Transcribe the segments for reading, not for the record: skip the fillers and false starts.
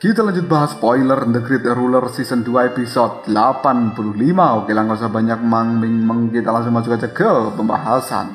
Kita lanjut bahas spoiler The Great Ruler Season 2 episode 85. Oke, langsung usah banyak meng kita langsung masuk aja ke pembahasan.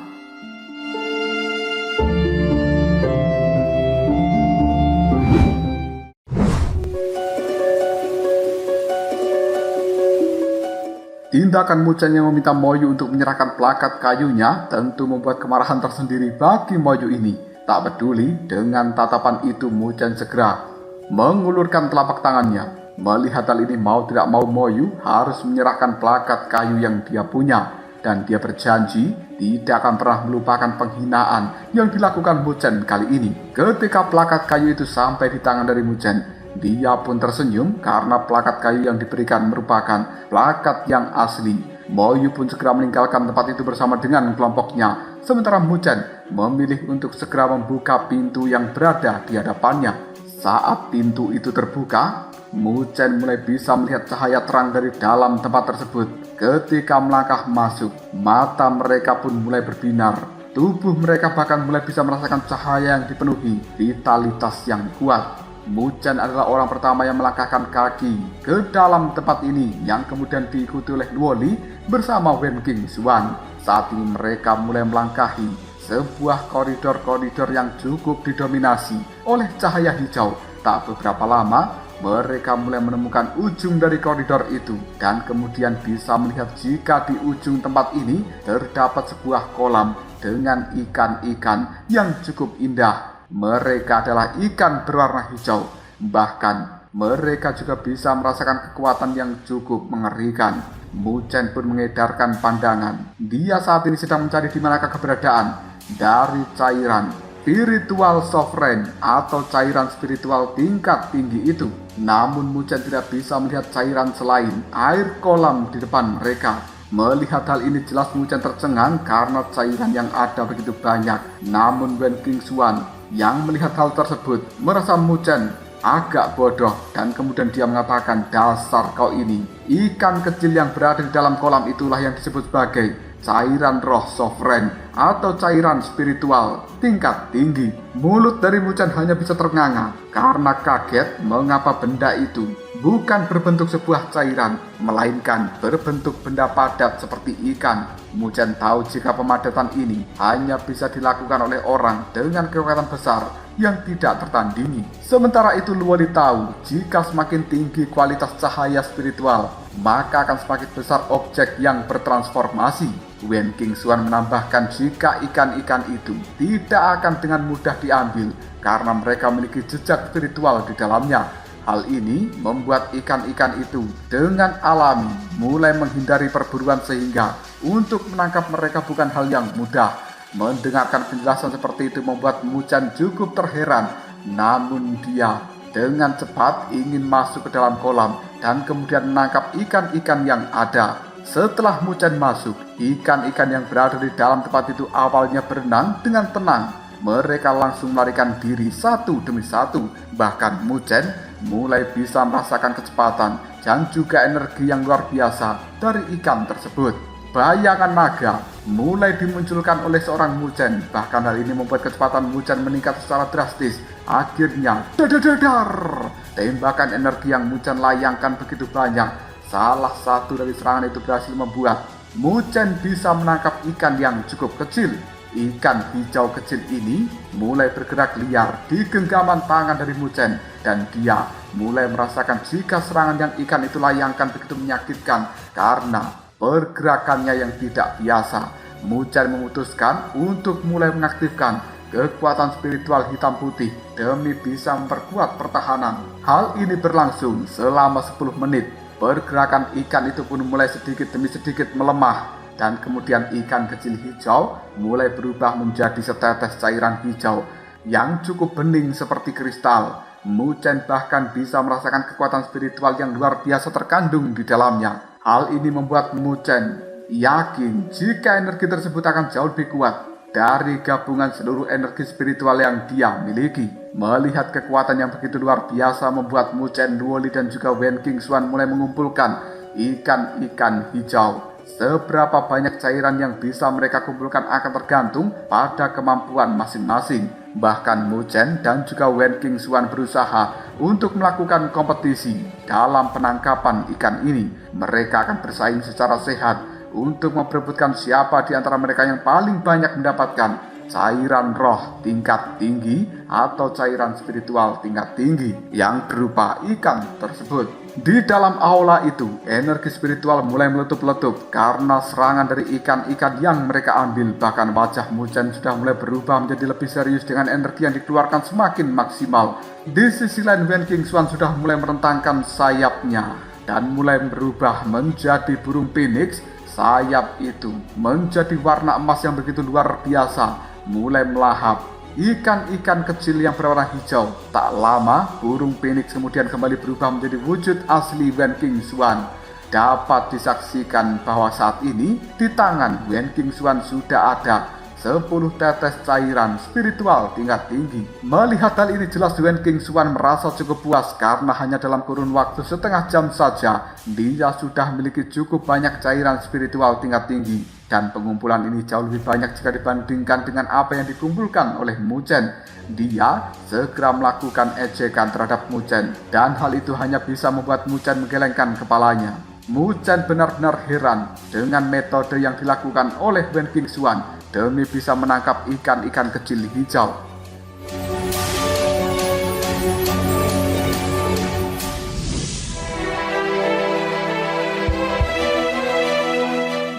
Tindakan Muchen yang meminta Moyu untuk menyerahkan plakat kayunya tentu membuat kemarahan tersendiri bagi Moyu ini. Tak peduli dengan tatapan itu, Muchen segera mengulurkan telapak tangannya. Melihat hal ini, mau tidak mau Moyu harus menyerahkan plakat kayu yang dia punya. Dan dia berjanji tidak akan pernah melupakan penghinaan yang dilakukan Muchen kali ini. Ketika plakat kayu itu sampai di tangan dari Muchen, dia pun tersenyum karena plakat kayu yang diberikan merupakan plakat yang asli. Moyu pun segera meninggalkan tempat itu bersama dengan kelompoknya. Sementara Muchen memilih untuk segera membuka pintu yang berada di hadapannya. Saat pintu itu terbuka, Muchen mulai bisa melihat cahaya terang dari dalam tempat tersebut. Ketika melangkah masuk, mata mereka pun mulai berbinar. Tubuh mereka bahkan mulai bisa merasakan cahaya yang dipenuhi vitalitas yang kuat. Muchen adalah orang pertama yang melangkahkan kaki ke dalam tempat ini, yang kemudian diikuti oleh Luo Li bersama Wen Qingxuan. Saat ini mereka mulai melangkahi sebuah koridor-koridor yang cukup didominasi oleh cahaya hijau. Tak beberapa lama, mereka mulai menemukan ujung dari koridor itu, dan kemudian bisa melihat jika di ujung tempat ini terdapat sebuah kolam dengan ikan-ikan yang cukup indah. Mereka adalah ikan berwarna hijau. Bahkan mereka juga bisa merasakan kekuatan yang cukup mengerikan. Muchen pun mengedarkan pandangan. Dia saat ini sedang mencari di manakah keberadaan dari cairan spiritual sovereign atau cairan spiritual tingkat tinggi itu. Namun Muchen tidak bisa melihat cairan selain air kolam di depan mereka. Melihat hal ini, jelas Muchen tercengang karena cairan yang ada begitu banyak. Namun Wen Qingxuan yang melihat hal tersebut merasa Muchen agak bodoh, dan kemudian dia mengatakan, "Dasar kau ini, ikan kecil yang berada di dalam kolam itulah yang disebut sebagai cairan roh sovereign atau cairan spiritual tingkat tinggi." Mulut dari Muchen hanya bisa ternganga karena kaget mengapa benda itu bukan berbentuk sebuah cairan, melainkan berbentuk benda padat seperti ikan. Muchen tahu jika pemadatan ini hanya bisa dilakukan oleh orang dengan kekuatan besar yang tidak tertandingi. Sementara itu Luo Li tahu jika semakin tinggi kualitas cahaya spiritual, maka akan semakin besar objek yang bertransformasi. Wen Qingxuan menambahkan jika ikan-ikan itu tidak akan dengan mudah diambil karena mereka memiliki jejak spiritual di dalamnya. Hal ini membuat ikan-ikan itu dengan alami mulai menghindari perburuan, sehingga untuk menangkap mereka bukan hal yang mudah. Mendengarkan penjelasan seperti itu membuat Muchen cukup terheran. Namun dia dengan cepat ingin masuk ke dalam kolam dan kemudian menangkap ikan-ikan yang ada. Setelah Muchen masuk, ikan-ikan yang berada di dalam tempat itu awalnya berenang dengan tenang. Mereka langsung melarikan diri satu demi satu. Bahkan Muchen mulai bisa merasakan kecepatan dan juga energi yang luar biasa dari ikan tersebut. Bayangan naga mulai dimunculkan oleh seorang Muchen. Bahkan hal ini membuat kecepatan Muchen meningkat secara drastis. Akhirnya, dadar, tembakan energi yang Muchen layangkan begitu banyak. Salah satu dari serangan itu berhasil membuat Muchen bisa menangkap ikan yang cukup kecil. Ikan hijau kecil ini mulai bergerak liar di genggaman tangan dari Muchen, dan dia mulai merasakan jika serangan yang ikan itu layangkan begitu menyakitkan karena pergerakannya yang tidak biasa. Muchen memutuskan untuk mulai mengaktifkan kekuatan spiritual hitam putih demi bisa memperkuat pertahanan. Hal ini berlangsung selama 10 menit. Pergerakan ikan itu pun mulai sedikit demi sedikit melemah, dan kemudian ikan kecil hijau mulai berubah menjadi setetes cairan hijau yang cukup bening seperti kristal. Muchen bahkan bisa merasakan kekuatan spiritual yang luar biasa terkandung di dalamnya. Hal ini membuat Muchen yakin jika energi tersebut akan jauh lebih kuat dari gabungan seluruh energi spiritual yang dia miliki. Melihat kekuatan yang begitu luar biasa membuat Muchen, Luo Li dan juga Wen Qingxuan mulai mengumpulkan ikan-ikan hijau. Seberapa banyak cairan yang bisa mereka kumpulkan akan tergantung pada kemampuan masing-masing. Bahkan Mu Chen dan juga Wen Qingxuan berusaha untuk melakukan kompetisi dalam penangkapan ikan ini. Mereka akan bersaing secara sehat untuk memperebutkan siapa di antara mereka yang paling banyak mendapatkan cairan roh tingkat tinggi atau cairan spiritual tingkat tinggi yang berupa ikan tersebut. Di dalam aula itu, energi spiritual mulai meletup-letup karena serangan dari ikan-ikan yang mereka ambil. Bahkan wajah Mu Chen sudah mulai berubah menjadi lebih serius dengan energi yang dikeluarkan semakin maksimal. Di sisi lain, Wen Qingxuan sudah mulai merentangkan sayapnya dan mulai berubah menjadi burung phoenix. Sayap itu menjadi warna emas yang begitu luar biasa, mulai melahap ikan-ikan kecil yang berwarna hijau. Tak lama, burung phoenix kemudian kembali berubah menjadi wujud asli Wen Qingxuan. Dapat disaksikan bahwa saat ini di tangan Wen Qingxuan sudah ada 10 tetes cairan spiritual tingkat tinggi. Melihat hal ini jelas Wen Qingxuan merasa cukup puas karena hanya dalam kurun waktu setengah jam saja dia sudah memiliki cukup banyak cairan spiritual tingkat tinggi. Dan pengumpulan ini jauh lebih banyak jika dibandingkan dengan apa yang dikumpulkan oleh Mu Chen. Dia segera melakukan ejekan terhadap Mu Chen dan hal itu hanya bisa membuat Mu Chen menggelengkan kepalanya. Mu Chen benar-benar heran dengan metode yang dilakukan oleh Wen Qingxuan demi bisa menangkap ikan-ikan kecil hijau.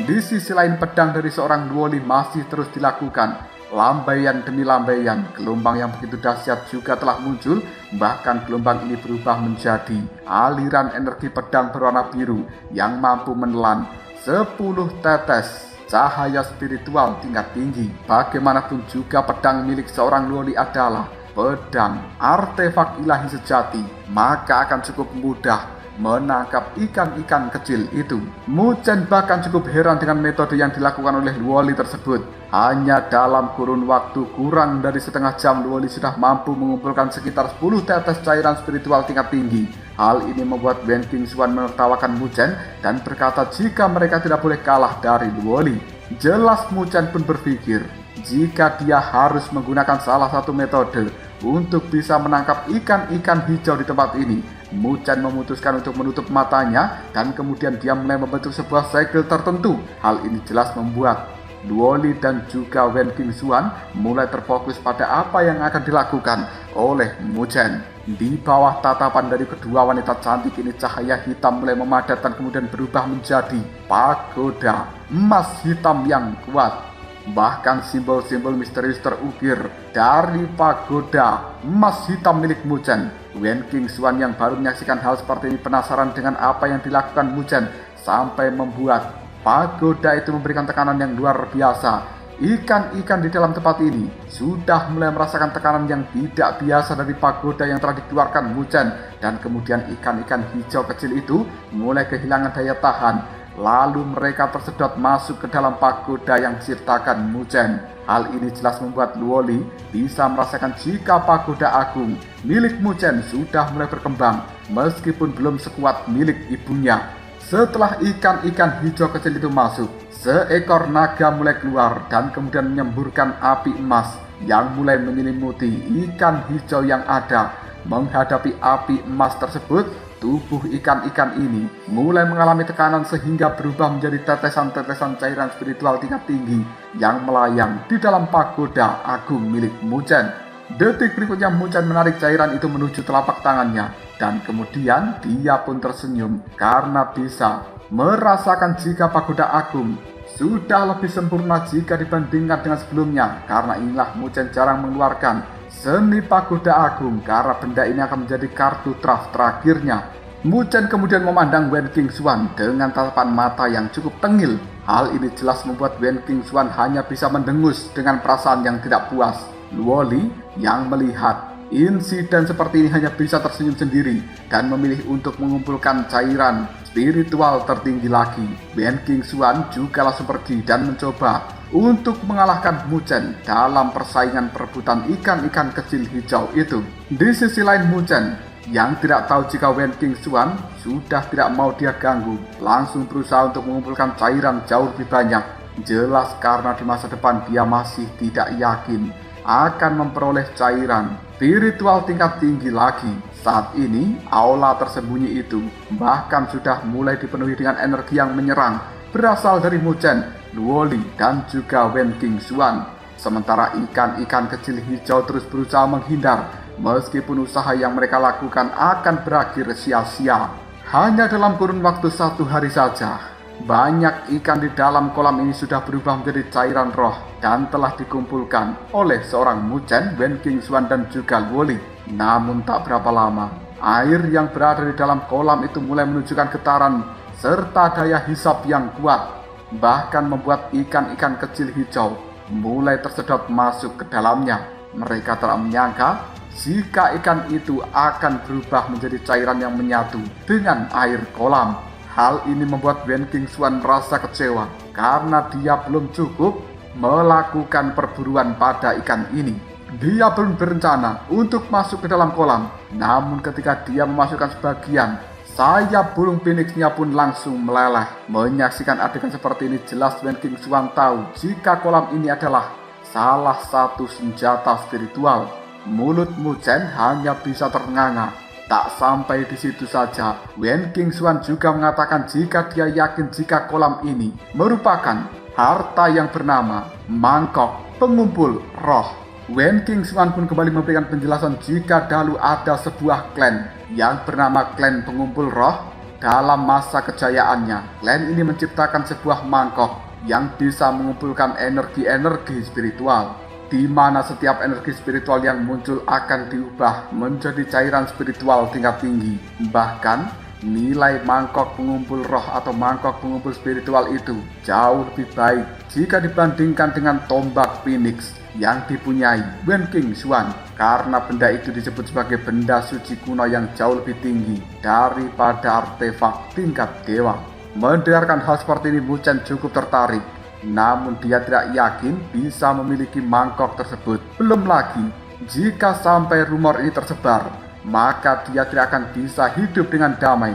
Di sisi lain, pedang dari seorang Luoli masih terus dilakukan. Lambaian demi lambaian, gelombang yang begitu dahsyat juga telah muncul. Bahkan gelombang ini berubah menjadi aliran energi pedang berwarna biru yang mampu menelan 10 tetes cahaya spiritual tingkat tinggi. Bagaimanapun juga pedang milik seorang Luoli adalah pedang artefak ilahi sejati, maka akan cukup mudah menangkap ikan-ikan kecil itu. Mu Chen bahkan cukup heran dengan metode yang dilakukan oleh Luoli tersebut. Hanya dalam kurun waktu kurang dari setengah jam, Luoli sudah mampu mengumpulkan sekitar 10 tetes cairan spiritual tingkat tinggi. Hal ini membuat Wen Qingxuan menertawakan Mu Chen dan berkata jika mereka tidak boleh kalah dari Luoli. Jelas Mu Chen pun berpikir jika dia harus menggunakan salah satu metode untuk bisa menangkap ikan-ikan hijau di tempat ini. Mu Chen memutuskan untuk menutup matanya dan kemudian dia mulai membentuk sebuah segel tertentu. Hal ini jelas membuat Luoli dan juga Wen Qingxuan mulai terfokus pada apa yang akan dilakukan oleh Mu Chen. Di bawah tatapan dari kedua wanita cantik ini, cahaya hitam mulai memadat dan kemudian berubah menjadi pagoda emas hitam yang kuat. Bahkan simbol-simbol misterius terukir dari pagoda emas hitam milik Mu Chen. Wen Qingxuan yang baru menyaksikan hal seperti ini penasaran dengan apa yang dilakukan Mu Chen sampai membuat pagoda itu memberikan tekanan yang luar biasa. Ikan-ikan di dalam tempat ini sudah mulai merasakan tekanan yang tidak biasa dari pagoda yang telah dikeluarkan Mu Chen, dan kemudian ikan-ikan hijau kecil itu mulai kehilangan daya tahan. Lalu mereka tersedot masuk ke dalam pagoda yang diciptakan Mu Chen. Hal ini jelas membuat Luoli bisa merasakan jika pagoda agung milik Mu Chen sudah mulai berkembang, meskipun belum sekuat milik ibunya. Setelah ikan-ikan hijau kecil itu masuk, seekor naga mulai keluar dan kemudian menyemburkan api emas yang mulai menyelimuti ikan hijau yang ada. Menghadapi api emas tersebut, tubuh ikan-ikan ini mulai mengalami tekanan sehingga berubah menjadi tetesan-tetesan cairan spiritual tingkat tinggi yang melayang di dalam pagoda agung milik Mu Chen. Detik berikutnya Mu Chen menarik cairan itu menuju telapak tangannya dan kemudian dia pun tersenyum karena bisa merasakan jika pagoda agung sudah lebih sempurna jika dibandingkan dengan sebelumnya. Karena inilah Mu Chen jarang mengeluarkan seni pagoda agung karena benda ini akan menjadi kartu traf terakhirnya. Mu Chen kemudian memandang Wen Qingxuan dengan tatapan mata yang cukup tengil. Hal ini jelas membuat Wen Qingxuan hanya bisa mendengus dengan perasaan yang tidak puas. Luoli yang melihat insiden seperti ini hanya bisa tersenyum sendiri dan memilih untuk mengumpulkan cairan spiritual tertinggi lagi. Wen Qingxuan juga langsung pergi dan mencoba untuk mengalahkan Mu Chen dalam persaingan perebutan ikan-ikan kecil hijau itu. Di sisi lain, Mu Chen yang tidak tahu jika Wen King Xuan sudah tidak mau dia ganggu, langsung berusaha untuk mengumpulkan cairan jauh lebih banyak. Jelas karena di masa depan dia masih tidak yakin akan memperoleh cairan spiritual tingkat tinggi lagi. Saat ini, aula tersembunyi itu bahkan sudah mulai dipenuhi dengan energi yang menyerang, berasal dari Mu Chen, Luo Li, dan juga Wen King Xuan. Sementara ikan-ikan kecil hijau terus berusaha menghindar, meskipun usaha yang mereka lakukan akan berakhir sia-sia. Hanya dalam kurun waktu 1 hari saja, banyak ikan di dalam kolam ini sudah berubah menjadi cairan roh dan telah dikumpulkan oleh seorang Mu Chen, Wen King Xuan, dan juga Luo Li. Namun tak berapa lama, air yang berada di dalam kolam itu mulai menunjukkan getaran serta daya hisap yang kuat, bahkan membuat ikan-ikan kecil hijau mulai tersedot masuk ke dalamnya. Mereka tak menyangka jika ikan itu akan berubah menjadi cairan yang menyatu dengan air kolam. Hal ini membuat Wen King Xuan merasa kecewa karena dia belum cukup melakukan perburuan pada ikan ini. Dia belum berencana untuk masuk ke dalam kolam, namun ketika dia memasukkan sebagian, sayap burung phoenixnya pun langsung meleleh. Menyaksikan adegan seperti ini, jelas Wen King Xuan tahu jika kolam ini adalah salah satu senjata spiritual. Mulut Mu Chen hanya bisa ternganga. Tak sampai di situ saja, Wen King Xuan juga mengatakan jika dia yakin jika kolam ini merupakan harta yang bernama mangkok pengumpul roh. Wen King Xuan pun kembali memberikan penjelasan jika dahulu ada sebuah klan yang bernama klan pengumpul roh. Dalam masa kejayaannya, klan ini menciptakan sebuah mangkok yang bisa mengumpulkan energi-energi spiritual, di mana setiap energi spiritual yang muncul akan diubah menjadi cairan spiritual tingkat tinggi. Bahkan, nilai mangkok pengumpul roh atau mangkok pengumpul spiritual itu jauh lebih baik jika dibandingkan dengan tombak phoenix yang dipunyai Wen King Xuan, karena benda itu disebut sebagai benda suci kuno yang jauh lebih tinggi daripada artefak tingkat dewa. Mendengarkan hal seperti ini, Mu Chen cukup tertarik, namun dia tidak yakin bisa memiliki mangkok tersebut. Belum lagi, jika sampai rumor ini tersebar, maka dia tidak akan bisa hidup dengan damai.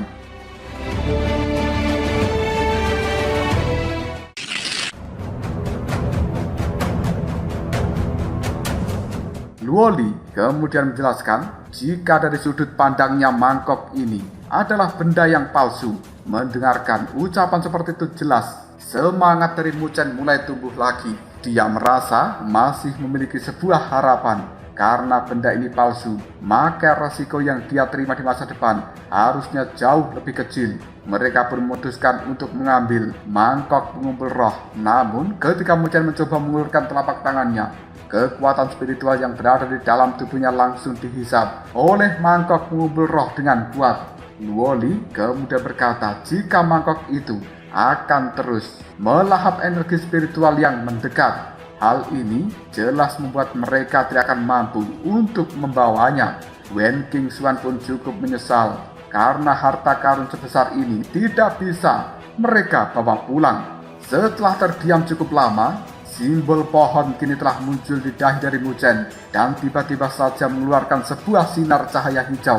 Luo Li kemudian menjelaskan jika dari sudut pandangnya mangkok ini adalah benda yang palsu. Mendengarkan ucapan seperti itu, jelas semangat dari Mu Chen mulai tumbuh lagi. Dia merasa masih memiliki sebuah harapan. Karena benda ini palsu, maka resiko yang dia terima di masa depan harusnya jauh lebih kecil. Mereka pun memutuskan untuk mengambil mangkok pengumpul roh. Namun ketika Mu Chen mencoba mengulurkan telapak tangannya, kekuatan spiritual yang berada di dalam tubuhnya langsung dihisap oleh mangkok pengumpul roh dengan kuat. Luo Li kemudian berkata jika mangkok itu akan terus melahap energi spiritual yang mendekat. Hal ini jelas membuat mereka tidak akan mampu untuk membawanya. Wen King Xuan pun cukup menyesal karena harta karun sebesar ini tidak bisa mereka bawa pulang. Setelah terdiam cukup lama, simbol pohon kini telah muncul di dahi dari Mu Chen dan tiba-tiba saja mengeluarkan sebuah sinar cahaya hijau.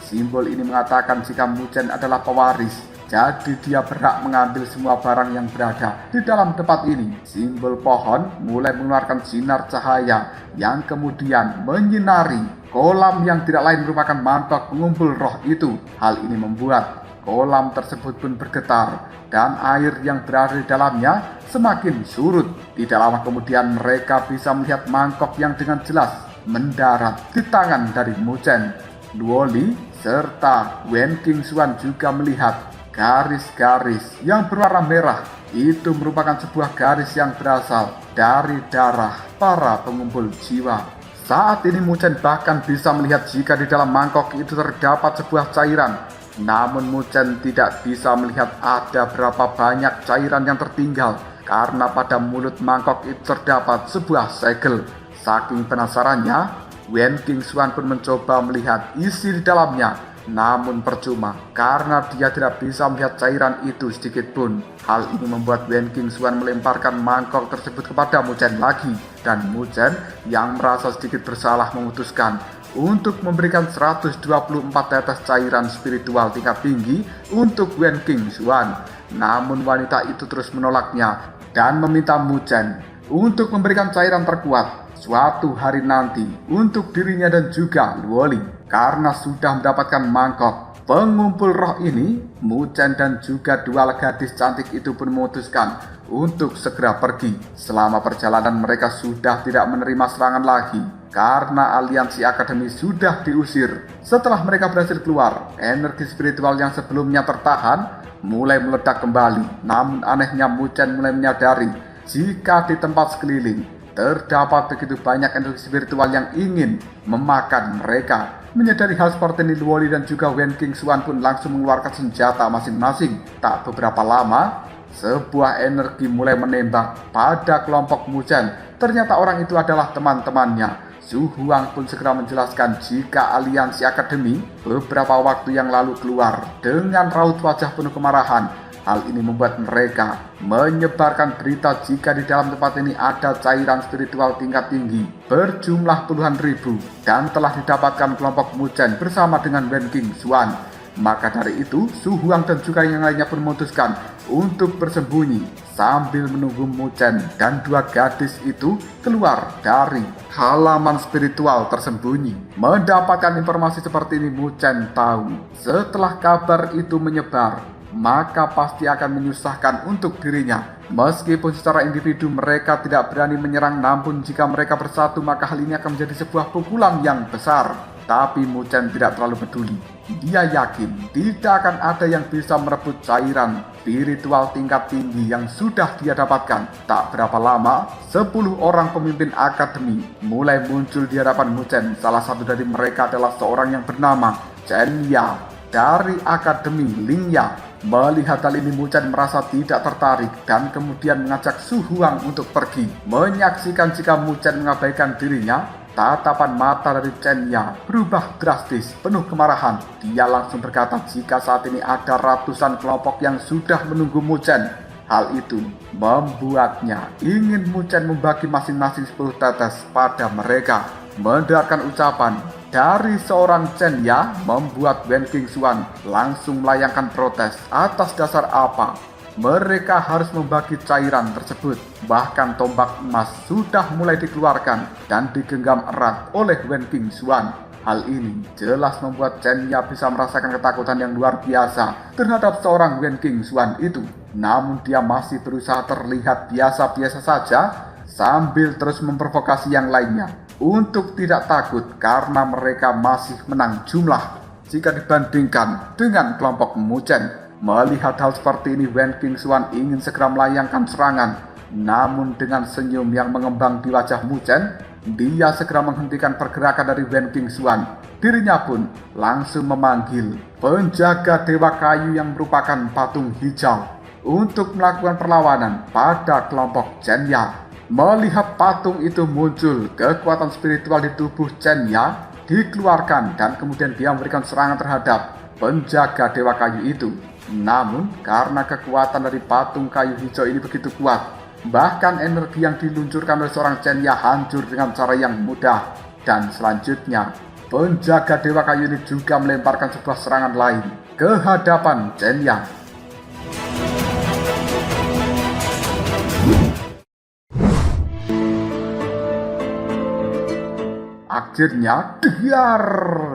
Simbol ini mengatakan jika Mu Chen adalah pewaris, jadi dia berhak mengambil semua barang yang berada di dalam tempat ini. Simbol pohon mulai mengeluarkan sinar cahaya yang kemudian menyinari kolam yang tidak lain merupakan mangkok pengumpul roh itu. Hal ini membuat kolam tersebut pun bergetar dan air yang berada di dalamnya semakin surut. Tidak lama kemudian mereka bisa melihat mangkok yang dengan jelas mendarat di tangan dari Mu Chen. Luo Li serta Wen King Xuan juga melihat garis-garis yang berwarna merah. Itu merupakan sebuah garis yang berasal dari darah para pengumpul jiwa. Saat ini Mu Chen bahkan bisa melihat jika di dalam mangkok itu terdapat sebuah cairan. Namun Mu Chen tidak bisa melihat ada berapa banyak cairan yang tertinggal karena pada mulut mangkok itu terdapat sebuah segel. Saking penasarannya, Wen King Xuan pun mencoba melihat isi di dalamnya. Namun percuma, karena dia tidak bisa melihat cairan itu sedikit pun. Hal ini membuat Wen King Xuan melemparkan mangkok tersebut kepada Mu Chen lagi. Dan Mu Chen yang merasa sedikit bersalah memutuskan untuk memberikan 124 tetes cairan spiritual tingkat tinggi untuk Wen King Xuan. Namun wanita itu terus menolaknya dan meminta Mu Chen untuk memberikan cairan terkuat suatu hari nanti untuk dirinya dan juga Luoli. Karena sudah mendapatkan mangkok pengumpul roh ini, Mu Chen dan juga dua gadis cantik itu pun memutuskan untuk segera pergi. Selama perjalanan mereka sudah tidak menerima serangan lagi karena aliansi akademi sudah diusir. Setelah mereka berhasil keluar, energi spiritual yang sebelumnya tertahan mulai meledak kembali. Namun anehnya Mu Chen mulai menyadari jika di tempat sekeliling terdapat begitu banyak energi spiritual yang ingin memakan mereka. Menyadari hal seperti ini, Luoli dan juga Wen King Xuan pun langsung mengeluarkan senjata masing-masing. Tak beberapa lama, sebuah energi mulai menembak pada kelompok Mu Chen. Ternyata orang itu adalah teman-temannya. Su Huang pun segera menjelaskan jika aliansi akademi beberapa waktu yang lalu keluar dengan raut wajah penuh kemarahan. Hal ini membuat mereka menyebarkan berita jika di dalam tempat ini ada cairan spiritual tingkat tinggi berjumlah puluhan ribu dan telah didapatkan kelompok Mu Chen bersama dengan Wen King Xuan. Maka dari itu, Su Huang dan juga yang lainnya pun memutuskan untuk bersembunyi sambil menunggu Mu Chen dan dua gadis itu keluar dari halaman spiritual tersembunyi. Mendapatkan informasi seperti ini, Mu Chen tahu setelah kabar itu menyebar, maka pasti akan menyusahkan untuk dirinya. Meskipun secara individu mereka tidak berani menyerang, namun jika mereka bersatu maka hal ini akan menjadi sebuah pukulan yang besar. Tapi Mu Chen tidak terlalu peduli. Dia yakin tidak akan ada yang bisa merebut cairan spiritual tingkat tinggi yang sudah dia dapatkan. Tak berapa lama, 10 orang pemimpin akademi mulai muncul di hadapan Mu Chen. Salah satu dari mereka adalah seorang yang bernama Chen Ya dari Akademi Lingya. Melihat hal ini, Mu Chen merasa tidak tertarik dan kemudian mengajak Su Huang untuk pergi. Menyaksikan jika Mu Chen mengabaikan dirinya, tatapan mata dari Chen Ya berubah drastis, penuh kemarahan. Dia langsung berkata jika saat ini ada ratusan kelompok yang sudah menunggu Mu Chen. Hal itu membuatnya ingin Mu Chen membagi masing-masing 10 tetes pada mereka. Mendengarkan ucapan dari seorang Chen Ya membuat Wen King Xuan langsung melayangkan protes. Atas dasar apa mereka harus membagi cairan tersebut? Bahkan tombak emas sudah mulai dikeluarkan dan digenggam erat oleh Wen King Xuan. Hal ini jelas membuat Chen Ya bisa merasakan ketakutan yang luar biasa terhadap seorang Wen King Xuan itu. Namun dia masih berusaha terlihat biasa-biasa saja sambil terus memprovokasi yang lainnya untuk tidak takut karena mereka masih menang jumlah jika dibandingkan dengan kelompok Mu Chen. Melihat hal seperti ini, Wen King Xuan ingin segera melayangkan serangan. Namun dengan senyum yang mengembang di wajah Mu Chen, dia segera menghentikan pergerakan dari Wen King Xuan. Dirinya pun langsung memanggil penjaga dewa kayu yang merupakan patung hijau untuk melakukan perlawanan pada kelompok Chen Ya. Melihat patung itu muncul, kekuatan spiritual di tubuh Chen Ya dikeluarkan dan kemudian dia memberikan serangan terhadap penjaga dewa kayu itu. Namun karena kekuatan dari patung kayu hijau ini begitu kuat, bahkan energi yang diluncurkan oleh seorang Chen Ya hancur dengan cara yang mudah. Dan selanjutnya, penjaga dewa kayu ini juga melemparkan sebuah serangan lain ke hadapan Chen Ya. Akhirnya, dar!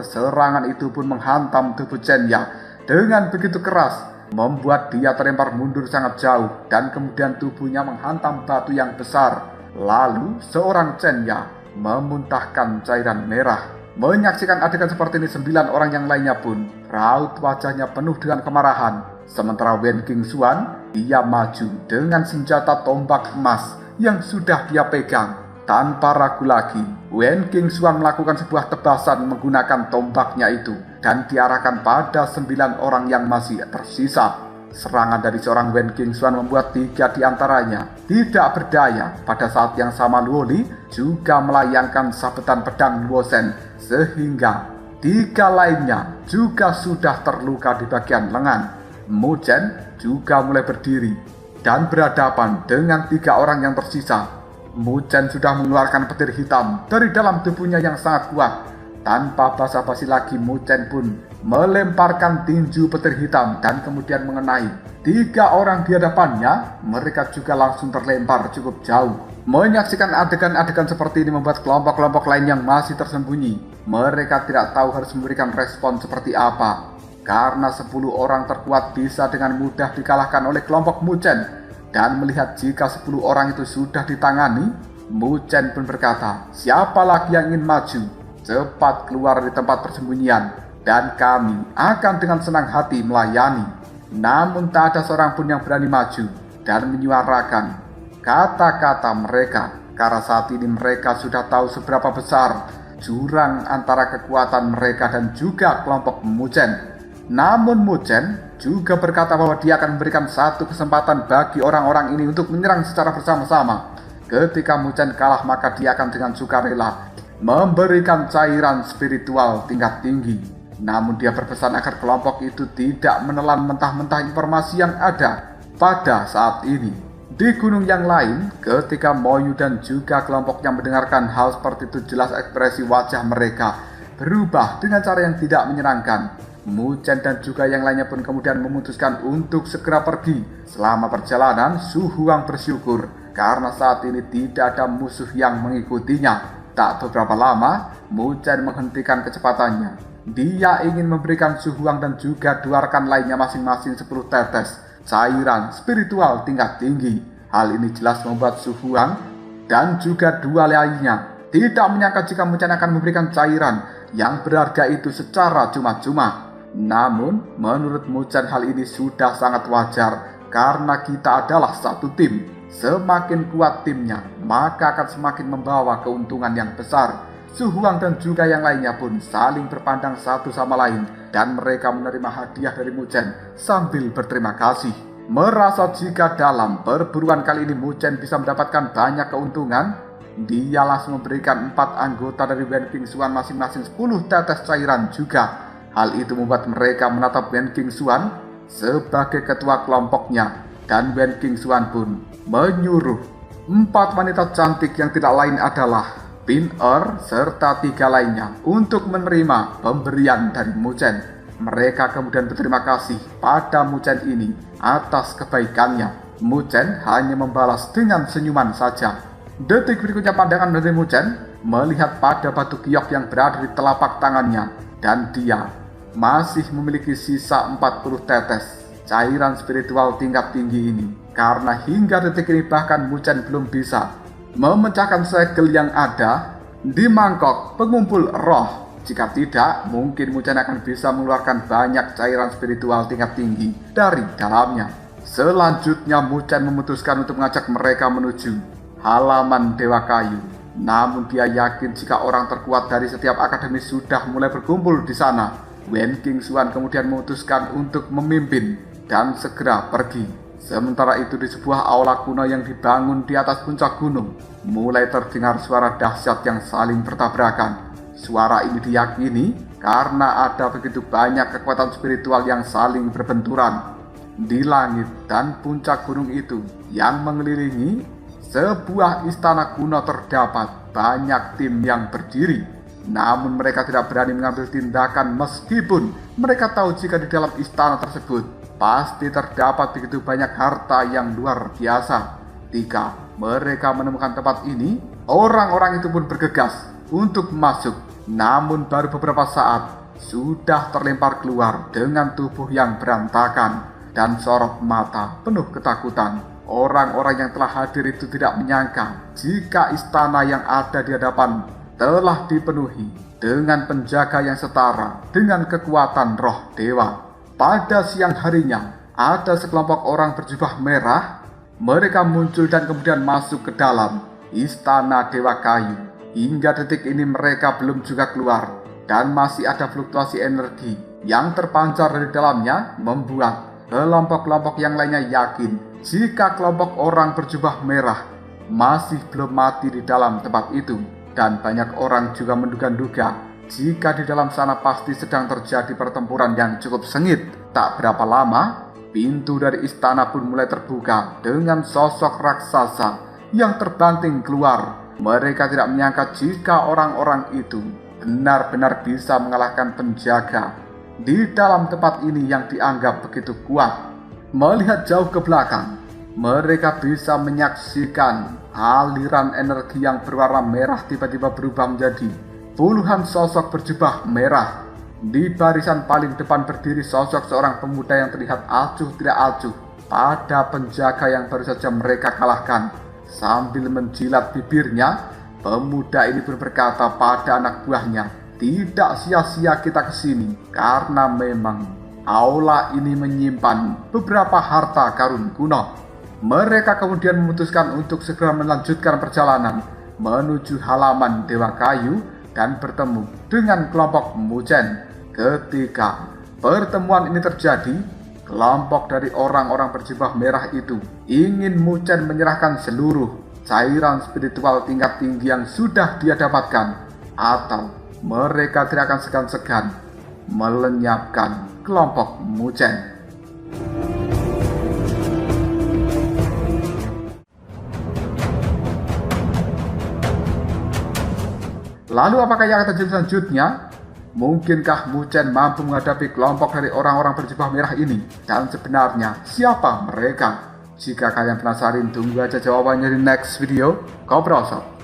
Serangan itu pun menghantam tubuh Chen Ya dengan begitu keras, membuat dia terlempar mundur sangat jauh dan kemudian tubuhnya menghantam batu yang besar. Lalu, seorang Chen Ya memuntahkan cairan merah. Menyaksikan adegan seperti ini, 9 orang yang lainnya pun raut wajahnya penuh dengan kemarahan. Sementara Wen King Xuan, dia maju dengan senjata tombak emas yang sudah dia pegang. Tanpa ragu lagi, Wen King Xuan melakukan sebuah tebasan menggunakan tombaknya itu dan diarahkan pada 9 orang yang masih tersisa. Serangan dari seorang Wen King Xuan membuat 3 di antaranya tidak berdaya. Pada saat yang sama, Luoli juga melayangkan sabetan pedang Luosen sehingga 3 lainnya juga sudah terluka di bagian lengan. Mu Chen juga mulai berdiri dan berhadapan dengan 3 orang yang tersisa. Mu Chen sudah mengeluarkan petir hitam dari dalam tubuhnya yang sangat kuat Tanpa basa-basi lagi, Mu Chen pun melemparkan tinju petir hitam dan kemudian mengenai 3 orang di hadapannya. Mereka juga langsung terlempar cukup jauh. Menyaksikan adegan-adegan seperti ini membuat kelompok-kelompok lain yang masih tersembunyi. Mereka tidak tahu harus memberikan respon seperti apa. Karena 10 orang terkuat bisa dengan mudah dikalahkan oleh kelompok Mu Chen. Dan melihat jika 10 orang itu sudah ditangani, Mu Chen pun berkata, "Siapa lagi yang ingin maju? Cepat keluar dari tempat persembunyian, dan kami akan dengan senang hati melayani." Namun tak ada seorang pun yang berani maju dan menyuarakan kata-kata mereka. Karena saat ini mereka sudah tahu seberapa besar jurang antara kekuatan mereka dan juga kelompok Mu Chen. Namun Mu Chen juga berkata bahwa dia akan memberikan satu kesempatan bagi orang-orang ini untuk menyerang secara bersama-sama. Ketika Mu Chen kalah, maka dia akan dengan sukarela memberikan cairan spiritual tingkat tinggi. Namun dia berpesan agar kelompok itu tidak menelan mentah-mentah informasi yang ada pada saat ini. Di gunung yang lain, ketika Moyu dan juga kelompoknya mendengarkan hal seperti itu, jelas ekspresi wajah mereka berubah dengan cara yang tidak menyenangkan. Mu Chen dan juga yang lainnya pun kemudian memutuskan untuk segera pergi. Selama perjalanan, Su Huang bersyukur karena saat ini tidak ada musuh yang mengikutinya. Tak beberapa lama, Mu Chen menghentikan kecepatannya. Dia ingin memberikan Su Huang dan juga 2 rekan lainnya masing-masing 10 tetes cairan spiritual tingkat tinggi. Hal ini jelas membuat Su Huang dan juga 2 lainnya tidak menyangka jika Mu Chen akan memberikan cairan yang berharga itu secara cuma-cuma. Namun, menurut Mu Chen hal ini sudah sangat wajar karena kita adalah satu tim. Semakin kuat timnya, maka akan semakin membawa keuntungan yang besar. Su Huang dan juga yang lainnya pun saling berpandang satu sama lain dan mereka menerima hadiah dari Mu Chen sambil berterima kasih. Merasa jika dalam perburuan kali ini Mu Chen bisa mendapatkan banyak keuntungan, dia langsung memberikan 4 anggota dari Wen King Xuan masing-masing 10 tetes cairan juga. Hal itu membuat mereka menatap Wen King Xuan sebagai ketua kelompoknya, dan Wen King Xuan pun menyuruh 4 wanita cantik yang tidak lain adalah Bin Er serta 3 lainnya untuk menerima pemberian dari Mu Chen. Mereka kemudian berterima kasih pada Mu Chen ini atas kebaikannya. Mu Chen hanya membalas dengan senyuman saja. Detik berikutnya pandangan dari Mu Chen melihat pada batu giok yang berada di telapak tangannya, dan dia masih memiliki sisa 40 tetes cairan spiritual tingkat tinggi ini. Karena hingga detik ini bahkan Mu Chen belum bisa memecahkan segel yang ada di mangkok pengumpul roh. Jika tidak, mungkin Mu Chen akan bisa mengeluarkan banyak cairan spiritual tingkat tinggi dari dalamnya. Selanjutnya Mu Chen memutuskan untuk mengajak mereka menuju halaman Dewa Kayu. Namun dia yakin jika orang terkuat dari setiap akademi sudah mulai berkumpul di sana. Wen King Xuan kemudian memutuskan untuk memimpin dan segera pergi. Sementara itu di sebuah aula kuno yang dibangun di atas puncak gunung, mulai terdengar suara dahsyat yang saling bertabrakan. Suara ini diyakini karena ada begitu banyak kekuatan spiritual yang saling berbenturan. Di langit dan puncak gunung itu yang mengelilingi sebuah istana kuno terdapat banyak tim yang berdiri. Namun mereka tidak berani mengambil tindakan meskipun mereka tahu jika di dalam istana tersebut pasti terdapat begitu banyak harta yang luar biasa. Ketika mereka menemukan tempat ini, orang-orang itu pun bergegas untuk masuk. Namun baru beberapa saat sudah terlempar keluar dengan tubuh yang berantakan dan sorot mata penuh ketakutan. Orang-orang yang telah hadir itu tidak menyangka jika istana yang ada di hadapan telah dipenuhi dengan penjaga yang setara dengan kekuatan roh dewa. Pada siang harinya, ada sekelompok orang berjubah merah. Mereka muncul dan kemudian masuk ke dalam istana Dewa Kayu. Hingga detik ini mereka belum juga keluar, dan masih ada fluktuasi energi yang terpancar dari dalamnya, membuat kelompok-kelompok yang lainnya yakin jika kelompok orang berjubah merah masih belum mati di dalam tempat itu. Dan banyak orang juga menduga-duga jika di dalam sana pasti sedang terjadi pertempuran yang cukup sengit. Tak berapa lama, pintu dari istana pun mulai terbuka dengan sosok raksasa yang terbanting keluar. Mereka tidak menyangka jika orang-orang itu benar-benar bisa mengalahkan penjaga di dalam tempat ini yang dianggap begitu kuat. Melihat jauh ke belakang, mereka bisa menyaksikan aliran energi yang berwarna merah tiba-tiba berubah menjadi puluhan sosok berjubah merah. Di barisan paling depan berdiri sosok seorang pemuda yang terlihat acuh tidak acuh pada penjaga yang baru saja mereka kalahkan. Sambil menjilat bibirnya, pemuda ini pun berkata pada anak buahnya, "Tidak sia-sia kita kesini, karena memang aula ini menyimpan beberapa harta karun kuno." Mereka kemudian memutuskan untuk segera melanjutkan perjalanan menuju halaman Dewa Kayu dan bertemu dengan kelompok Muchen. Ketika pertemuan ini terjadi, kelompok dari orang-orang berjubah merah itu ingin Muchen menyerahkan seluruh cairan spiritual tingkat tinggi yang sudah dia dapatkan, atau mereka tidak akan segan-segan melenyapkan kelompok Muchen. Lalu apakah yang akan terjadi selanjutnya? Mungkinkah Muchen mampu menghadapi kelompok dari orang-orang berjubah merah ini? Dan sebenarnya siapa mereka? Jika kalian penasaran, tunggu aja jawabannya di next video. Ngobrol Sob.